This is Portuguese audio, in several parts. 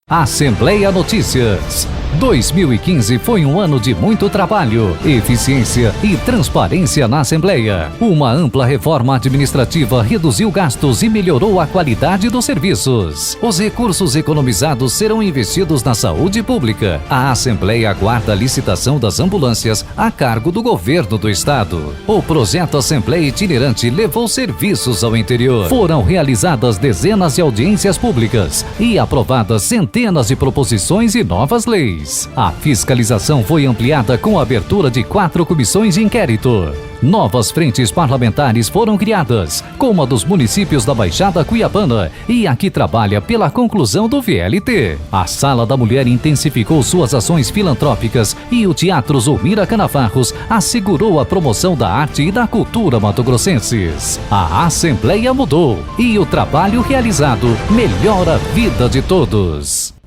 Assembleia Notícias. 2015 foi um ano de muito trabalho, eficiência e transparência na Assembleia. Uma ampla reforma administrativa reduziu gastos e melhorou a qualidade dos serviços. Os recursos economizados serão investidos na saúde pública. A Assembleia aguarda a licitação das ambulâncias a cargo do governo do estado. O projeto Assembleia Itinerante levou serviços ao interior. Foram realizadas dezenas de audiências públicas e aprovadas centenas de proposições e novas leis. A fiscalização foi ampliada com a abertura de 4 comissões de inquérito. Novas frentes parlamentares foram criadas, como a dos municípios da Baixada Cuiabana e a que trabalha pela conclusão do VLT. A Sala da Mulher intensificou suas ações filantrópicas e o Teatro Zulmira Canavarros assegurou a promoção da arte e da cultura mato-grossenses. A Assembleia mudou e o trabalho realizado melhora a vida de todos.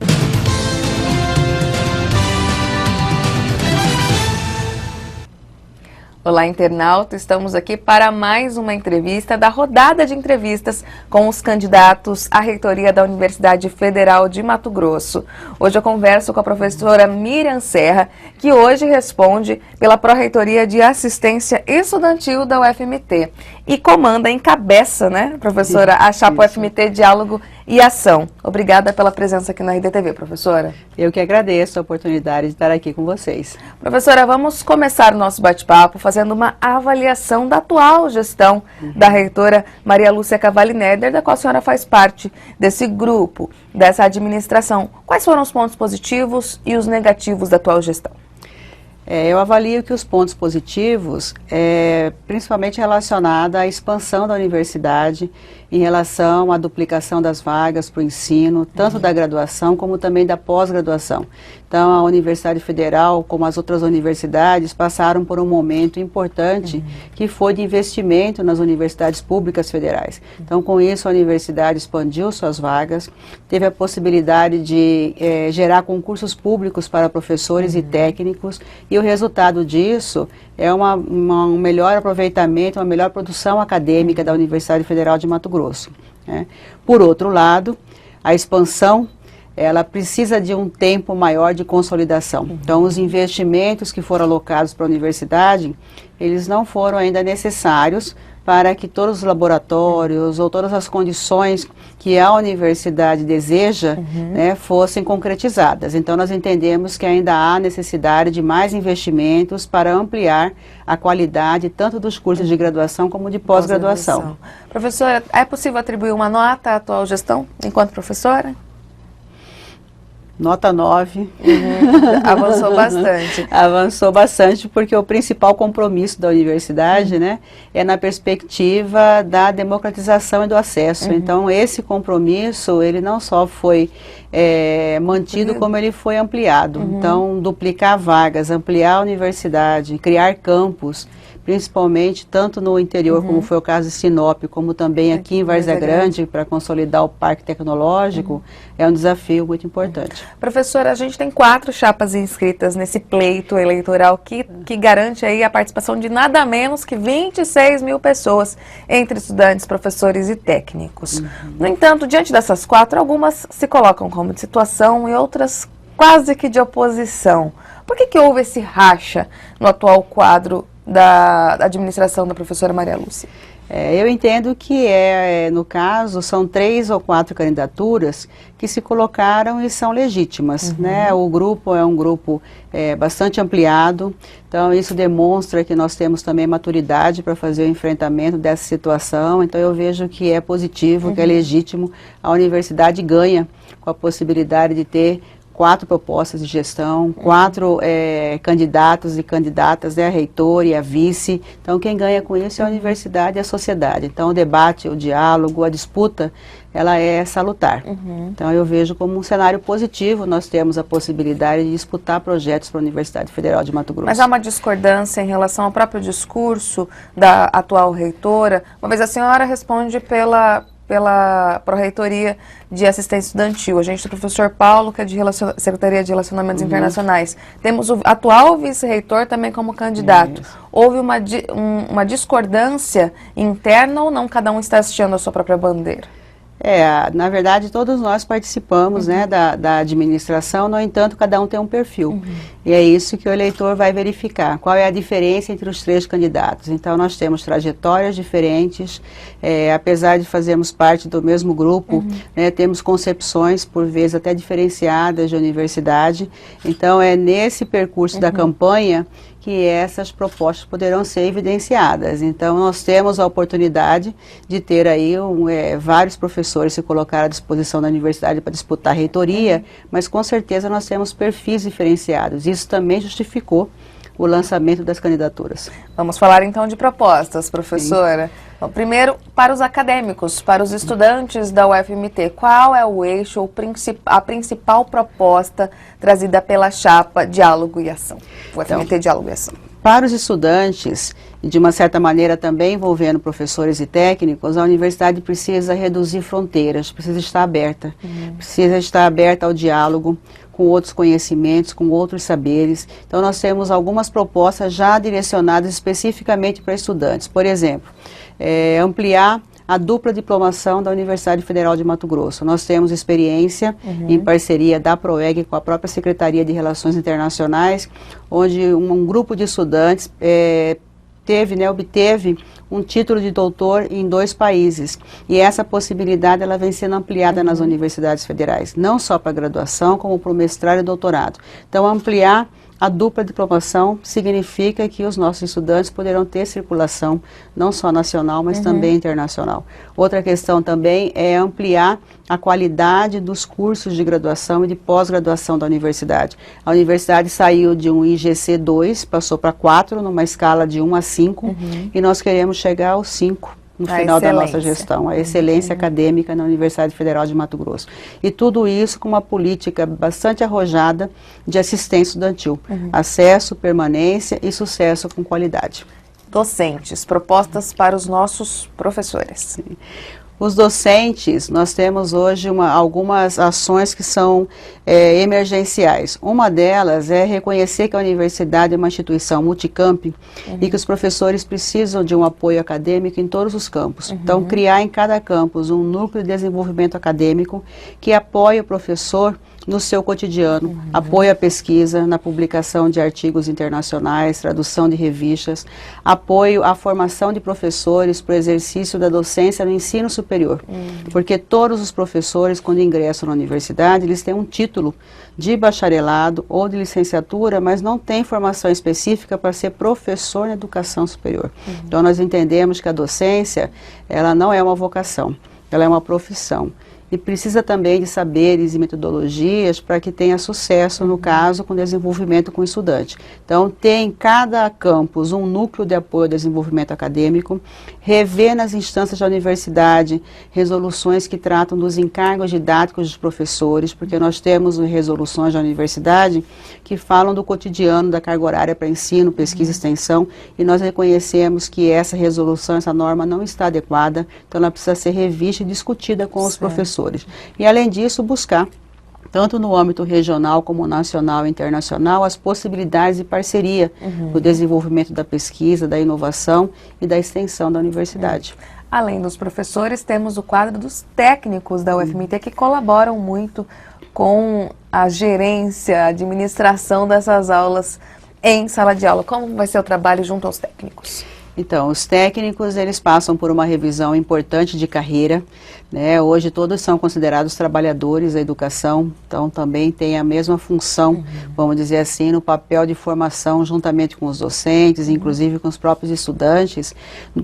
Olá, internauta, estamos aqui para mais uma entrevista da rodada de entrevistas com os candidatos à reitoria da Universidade Federal de Mato Grosso. Hoje eu converso com a professora Miriam Serra, que hoje responde pela Pró-Reitoria de Assistência Estudantil da UFMT e comanda, encabeça, né, professora, a chapa UFMT Diálogo e Ação. Obrigada pela presença aqui na RDTV, professora. Eu que agradeço a oportunidade de estar aqui com vocês. Professora, vamos começar o nosso bate-papo fazendo uma avaliação da atual gestão da reitora Maria Lúcia Cavalli Neder, da qual a senhora faz parte desse grupo, dessa administração. Quais foram os pontos positivos e os negativos da atual gestão? Eu avalio que os pontos positivos, principalmente relacionados à expansão da universidade, em relação à duplicação das vagas para o ensino, tanto da graduação como também da pós-graduação. Então, a Universidade Federal, como as outras universidades, passaram por um momento importante que foi de investimento nas universidades públicas federais. Então, com isso, a universidade expandiu suas vagas, teve a possibilidade de gerar concursos públicos para professores e técnicos, e o resultado disso é um melhor aproveitamento, uma melhor produção acadêmica da Universidade Federal de Mato Grosso, né? Por outro lado, a expansão, ela precisa de um tempo maior de consolidação. Então, os investimentos que foram alocados para a universidade, eles não foram ainda necessários para que todos os laboratórios ou todas as condições que a universidade deseja, né, fossem concretizadas. Então, nós entendemos que ainda há necessidade de mais investimentos para ampliar a qualidade tanto dos cursos de graduação como de pós-graduação. Professora, é possível atribuir uma nota à atual gestão enquanto professora? Nota 9. Avançou bastante. Avançou bastante porque o principal compromisso da universidade, né, é na perspectiva da democratização e do acesso. Então, esse compromisso, ele não só foi mantido, como ele foi ampliado. Então, duplicar vagas, ampliar a universidade, criar campus, principalmente tanto no interior, como foi o caso de Sinop, como também aqui em Várzea Grande, para consolidar o parque tecnológico, é um desafio muito importante. Professora, a gente tem 4 chapas inscritas nesse pleito eleitoral que garante aí a participação de nada menos que 26 mil pessoas, entre estudantes, professores e técnicos. No entanto, diante dessas 4, algumas se colocam como de situação e outras quase que de oposição. Por que houve esse racha no atual quadro da administração da professora Maria Lúcia? Eu entendo que, no caso, são 3 ou 4 candidaturas que se colocaram e são legítimas, né? O grupo é um grupo bastante ampliado, então isso demonstra que nós temos também maturidade para fazer o enfrentamento dessa situação. Então eu vejo que é positivo, que é legítimo, a universidade ganha com a possibilidade de ter 4 propostas de gestão, 4 candidatos e candidatas, né, a reitor e a vice. Então, quem ganha com isso é a universidade e a sociedade. Então, o debate, o diálogo, a disputa, ela é salutar. Então, eu vejo como um cenário positivo, nós temos a possibilidade de disputar projetos para a Universidade Federal de Mato Grosso. Mas há uma discordância em relação ao próprio discurso da atual reitora. Uma vez a senhora responde pela Pró-Reitoria de Assistência Estudantil. A gente tem o professor Paulo, que é de Secretaria de Relacionamentos Internacionais. Temos o atual vice-reitor também como candidato. Houve uma discordância interna ou não? Cada um está hasteando a sua própria bandeira? Na verdade, todos nós participamos, né, da administração, no entanto, cada um tem um perfil. E é isso que o eleitor vai verificar. Qual é a diferença entre os 3 candidatos? Então, nós temos trajetórias diferentes, apesar de fazermos parte do mesmo grupo, né, temos concepções, por vezes, até diferenciadas de universidade. Então, é nesse percurso da campanha que essas propostas poderão ser evidenciadas. Então, nós temos a oportunidade de ter aí vários professores se colocar à disposição da universidade para disputar a reitoria, mas com certeza nós temos perfis diferenciados. Isso também justificou o lançamento das candidaturas. Vamos falar então de propostas, professora. Bom, primeiro, para os acadêmicos, para os estudantes da UFMT, qual é o eixo, a principal proposta trazida pela chapa Diálogo e Ação? UFMT Diálogo e Ação. Para os estudantes, e de uma certa maneira também envolvendo professores e técnicos, a universidade precisa reduzir fronteiras, precisa estar aberta. Precisa estar aberta ao diálogo, com outros conhecimentos, com outros saberes. Então, nós temos algumas propostas já direcionadas especificamente para estudantes. Por exemplo, ampliar a dupla diplomação da Universidade Federal de Mato Grosso. Nós temos experiência em parceria da PROEG com a própria Secretaria de Relações Internacionais, onde um grupo de estudantes obteve um título de doutor em 2 países. E essa possibilidade ela vem sendo ampliada nas universidades federais, não só para graduação, como para o mestrado e doutorado. Então, ampliar a dupla diplomação significa que os nossos estudantes poderão ter circulação, não só nacional, mas também internacional. Outra questão também é ampliar a qualidade dos cursos de graduação e de pós-graduação da universidade. A universidade saiu de um IGC 2, passou para 4, numa escala de 1 a 5, e nós queremos chegar ao 5. No final da nossa gestão, a excelência acadêmica na Universidade Federal de Mato Grosso. E tudo isso com uma política bastante arrojada de assistência estudantil. Acesso, permanência e sucesso com qualidade. Docentes, propostas para os nossos professores. Sim. Os docentes, nós temos hoje algumas ações que são emergenciais. Uma delas é reconhecer que a universidade é uma instituição multicamp e que os professores precisam de um apoio acadêmico em todos os campos. Então, criar em cada campus um núcleo de desenvolvimento acadêmico que apoie o professor no seu cotidiano, apoio à pesquisa, na publicação de artigos internacionais, tradução de revistas, apoio à formação de professores para o exercício da docência no ensino superior. Porque todos os professores, quando ingressam na universidade, eles têm um título de bacharelado ou de licenciatura, mas não têm formação específica para ser professor na educação superior. Então, nós entendemos que a docência, ela não é uma vocação, ela é uma profissão. E precisa também de saberes e metodologias para que tenha sucesso, no caso, com desenvolvimento com o estudante. Então, tem em cada campus um núcleo de apoio ao desenvolvimento acadêmico, rever nas instâncias da universidade resoluções que tratam dos encargos didáticos dos professores, porque nós temos resoluções da universidade que falam do cotidiano da carga horária para ensino, pesquisa e extensão, e nós reconhecemos que essa resolução, essa norma não está adequada, então ela precisa ser revista e discutida com os professores. E, além disso, buscar, tanto no âmbito regional como nacional e internacional, as possibilidades de parceria no desenvolvimento da pesquisa, da inovação e da extensão da universidade. Além dos professores, temos o quadro dos técnicos da UFMT que colaboram muito com a gerência, a administração dessas aulas em sala de aula. Como vai ser o trabalho junto aos técnicos? Então, os técnicos, eles passam por uma revisão importante de carreira, né? Hoje todos são considerados trabalhadores da educação, então também tem a mesma função, vamos dizer assim, no papel de formação juntamente com os docentes, inclusive com os próprios estudantes.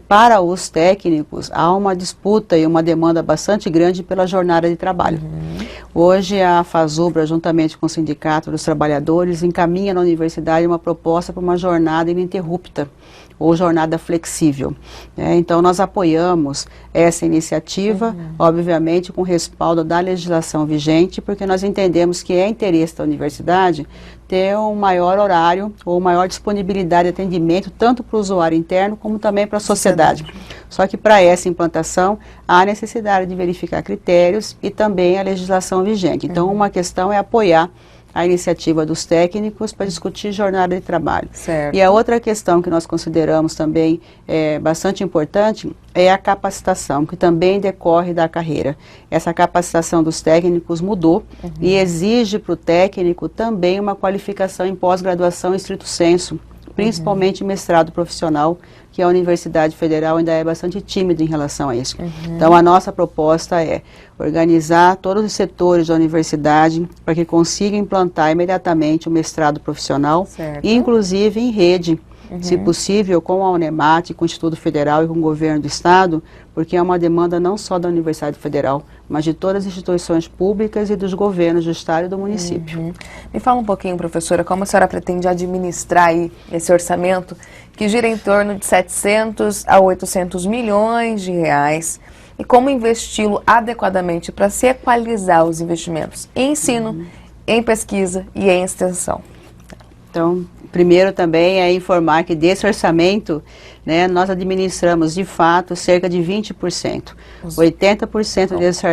Para os técnicos, há uma disputa e uma demanda bastante grande pela jornada de trabalho. Hoje a FASUBRA, juntamente com o Sindicato dos Trabalhadores, encaminha na universidade uma proposta para uma jornada ininterrupta, ou jornada flexível. Então, nós apoiamos essa iniciativa, obviamente com respaldo da legislação vigente, porque nós entendemos que é interesse da universidade ter um maior horário ou maior disponibilidade de atendimento, tanto para o usuário interno, como também para a sociedade. Só que para essa implantação, há necessidade de verificar critérios e também a legislação vigente. Então, uma questão é apoiar a iniciativa dos técnicos para discutir jornada de trabalho. Certo. E a outra questão que nós consideramos também bastante importante é a capacitação, que também decorre da carreira. Essa capacitação dos técnicos mudou e exige para o técnico também uma qualificação em pós-graduação em estrito sensu, principalmente mestrado profissional, que a Universidade Federal ainda é bastante tímida em relação a isso. Então, a nossa proposta é organizar todos os setores da universidade para que consiga implantar imediatamente o mestrado profissional, e inclusive em rede, se possível, com a Unemat, com o Instituto Federal e com o Governo do Estado, porque é uma demanda não só da Universidade Federal, mas de todas as instituições públicas e dos governos do Estado e do município. Me fala um pouquinho, professora, como a senhora pretende administrar aí esse orçamento, que gira em torno de 700 a 800 milhões de reais, e como investi-lo adequadamente para se equalizar os investimentos em ensino, em pesquisa e em extensão. Então, primeiro também é informar que desse orçamento, né, nós administramos de fato cerca de 20%. 80% desse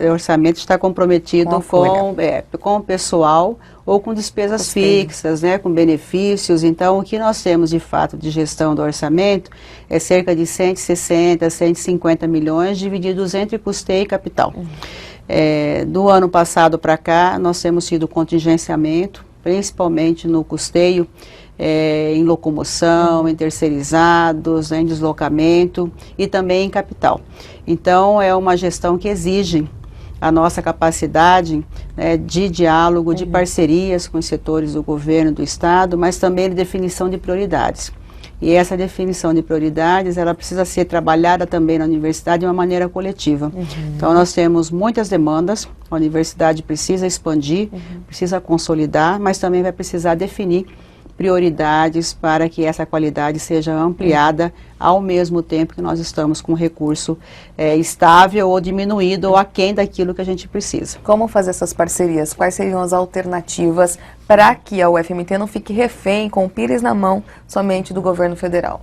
orçamento está comprometido com o pessoal ou com despesas fixas, né, com benefícios. Então, o que nós temos de fato de gestão do orçamento é cerca de 160, 150 milhões divididos entre custeio e capital. Do ano passado para cá, nós temos tido contingenciamento, principalmente no custeio, em locomoção, em terceirizados, em deslocamento e também em capital. Então, é uma gestão que exige a nossa capacidade, né, de diálogo, de parcerias com os setores do governo, do Estado, mas também de definição de prioridades. E essa definição de prioridades, ela precisa ser trabalhada também na universidade de uma maneira coletiva. Então, nós temos muitas demandas, a universidade precisa expandir, precisa consolidar, mas também vai precisar definir prioridades para que essa qualidade seja ampliada ao mesmo tempo que nós estamos com recurso estável ou diminuído ou aquém daquilo que a gente precisa. Como fazer essas parcerias? Quais seriam as alternativas para que a UFMT não fique refém com o pires na mão somente do governo federal?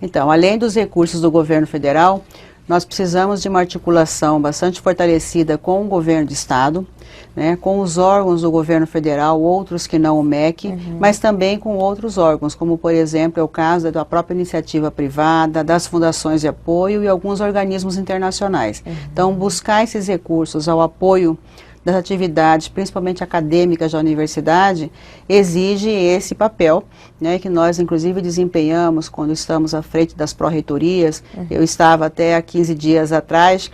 Então, além dos recursos do governo federal, nós precisamos de uma articulação bastante fortalecida com o governo do Estado, né, com os órgãos do governo federal, outros que não o MEC, mas também com outros órgãos, como por exemplo é o caso da própria iniciativa privada, das fundações de apoio e alguns organismos internacionais. Então, buscar esses recursos ao apoio das atividades, principalmente acadêmicas da universidade, exige esse papel, né, que nós inclusive desempenhamos quando estamos à frente das pró-reitorias. Eu estava até há 15 dias atrás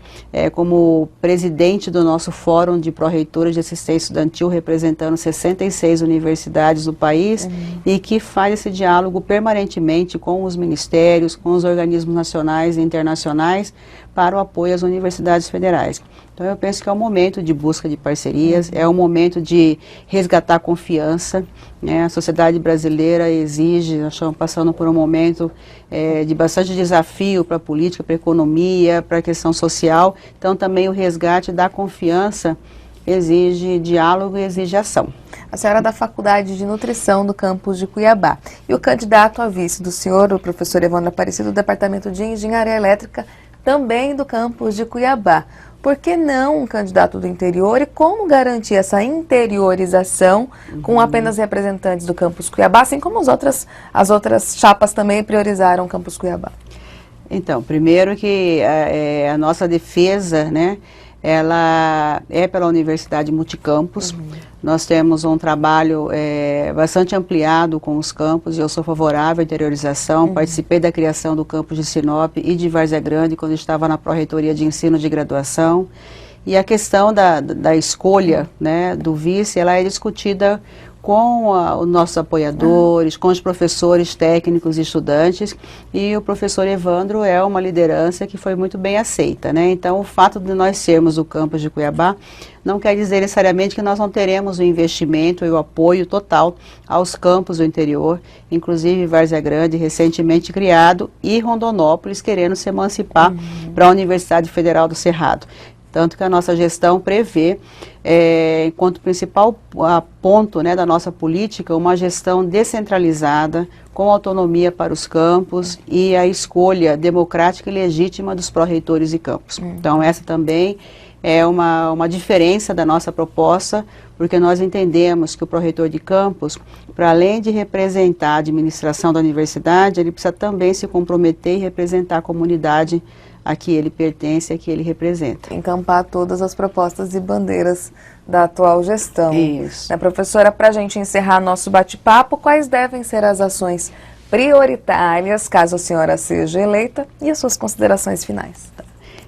como presidente do nosso Fórum de Pró-Reitores de Assistência Estudantil, representando 66 universidades do país, e que faz esse diálogo permanentemente com os ministérios, com os organismos nacionais e internacionais, para o apoio às universidades federais. Então, eu penso que é um momento de busca de parcerias, é um momento de resgatar confiança, né? A sociedade brasileira exige, nós estamos passando por um momento de bastante desafio para a política, para a economia, para a questão social. Então, também o resgate da confiança exige diálogo e exige ação. A senhora é da Faculdade de Nutrição do campus de Cuiabá. E o candidato a vice do senhor, o professor Evandro Aparecido, do Departamento de Engenharia Elétrica, também do campus de Cuiabá. Por que não um candidato do interior e como garantir essa interiorização com apenas representantes do campus Cuiabá, assim como as outras chapas também priorizaram o campus Cuiabá? Então, primeiro que a nossa defesa, né, ela é pela Universidade Multicampus. Nós temos um trabalho bastante ampliado com os campos e eu sou favorável à interiorização. Participei da criação do campus de Sinop e de Várzea Grande quando estava na Pró-Reitoria de Ensino de Graduação. E a questão da escolha, né, do vice, ela é discutida com os nossos apoiadores, com os professores técnicos e estudantes, e o professor Evandro é uma liderança que foi muito bem aceita, né? Então, o fato de nós sermos o campus de Cuiabá não quer dizer necessariamente que nós não teremos o investimento e o apoio total aos campos do interior, inclusive Várzea Grande, recentemente criado, e Rondonópolis, querendo se emancipar para a Universidade Federal do Cerrado. Tanto que a nossa gestão prevê, enquanto principal ponto, né, da nossa política, uma gestão descentralizada, com autonomia para os campos e a escolha democrática e legítima dos pró-reitores e campos. Então, essa também é uma diferença da nossa proposta porque nós entendemos que o pró-reitor de campus, para além de representar a administração da universidade, ele precisa também se comprometer e representar a comunidade a que ele pertence, a que ele representa. Encampar todas as propostas e bandeiras da atual gestão. Isso. Professora, para a gente encerrar nosso bate-papo, quais devem ser as ações prioritárias, caso a senhora seja eleita, e as suas considerações finais?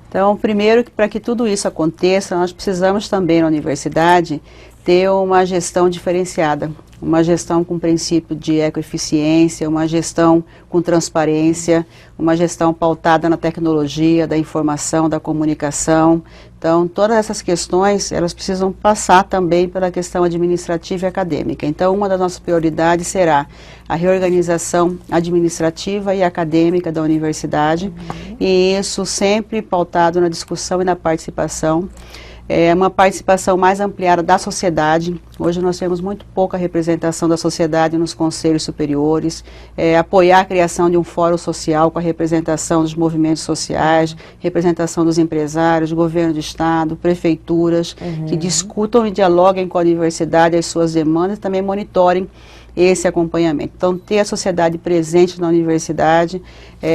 Então, primeiro, para que tudo isso aconteça, nós precisamos também na universidade ter uma gestão diferenciada, uma gestão com princípio de ecoeficiência, uma gestão com transparência, uma gestão pautada na tecnologia, da informação, da comunicação. Então, todas essas questões, elas precisam passar também pela questão administrativa e acadêmica. Então, uma das nossas prioridades será a reorganização administrativa e acadêmica da universidade, e isso sempre pautado na discussão e na participação. É uma participação mais ampliada da sociedade. Hoje nós temos muito pouca representação da sociedade nos conselhos superiores. Apoiar a criação de um fórum social com a representação dos movimentos sociais, representação dos empresários, governo do estado, prefeituras, que discutam e dialoguem com a universidade as suas demandas e também monitorem esse acompanhamento. Então, ter a sociedade presente na universidade,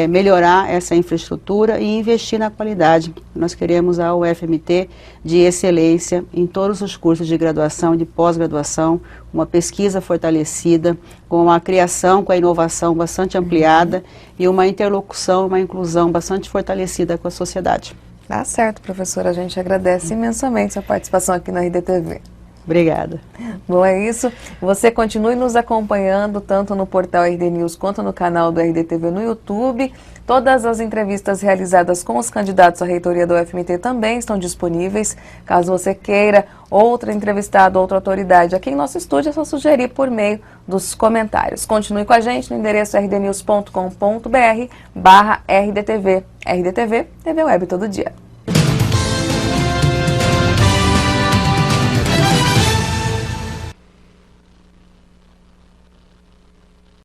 melhorar essa infraestrutura e investir na qualidade. Nós queremos a UFMT de excelência em todos os cursos de graduação e de pós-graduação, uma pesquisa fortalecida, com a criação, com a inovação bastante ampliada e uma interlocução, uma inclusão bastante fortalecida com a sociedade. Tá certo, professora. A gente agradece imensamente a participação aqui na RDTV. Obrigada. Bom, é isso. Você continue nos acompanhando tanto no portal RD News quanto no canal do RDTV no YouTube. Todas as entrevistas realizadas com os candidatos à reitoria da UFMT também estão disponíveis. Caso você queira outro entrevistado, outra autoridade aqui em nosso estúdio, é só sugerir por meio dos comentários. Continue com a gente no endereço rdnews.com.br/RDTV. RDTV, TV Web todo dia.